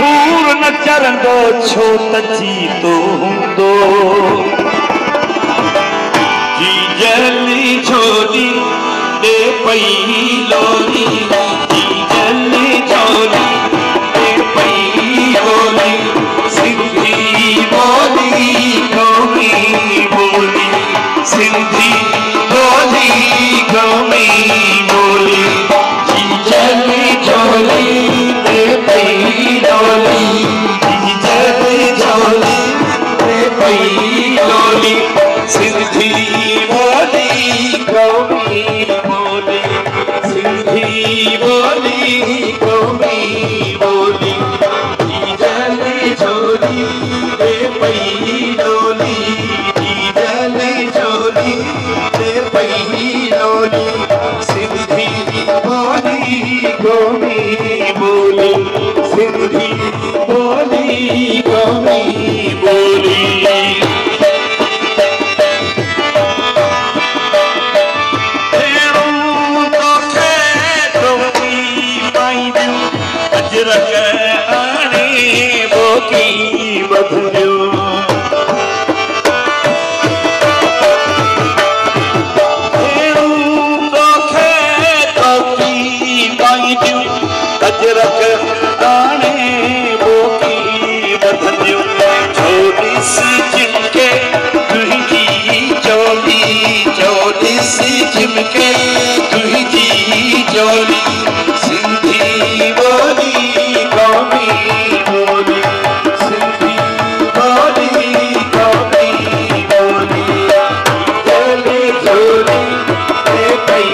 फूल न चरंदो छो तची तो हुंदो जी जली छोरी दे पई लोरी जी जली छोरी दे पई लोरी सिंधी बोली कौमी बोली सिंधी बोली कौमी बोली जी जली छोरी दे पई लोरी जी जली छोरी दे पई लोरी सिंधी बोली कौमी बोली सिंधी बोली कौमी बोली जी जली छोरी दे पई लोरी जी जली छोरी दे पई लोरी सिंधी बोली कौमी बोली सिंधी बोली कौमी बोली अजरक आने बोकी बधरियो अजरक आने बोकी बधरियो छोटी सी जिनके तुझी चोली छोटी सी जिनके तुझी चोली सिंधी बोली कौमी बोली सिंधी बोली कौमी बोली जली छोरी दे पई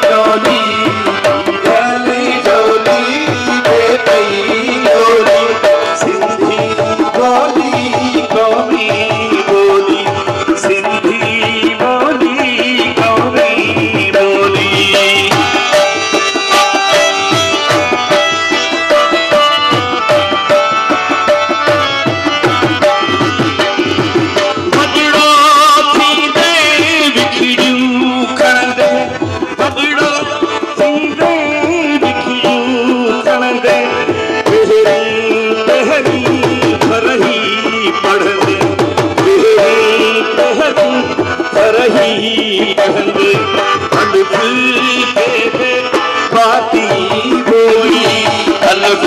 लोरी जली छोरी दे पई लोरी सिंधी बोली कौमी बोली सिंधी बोली कौमी बोली बाती बोली अलग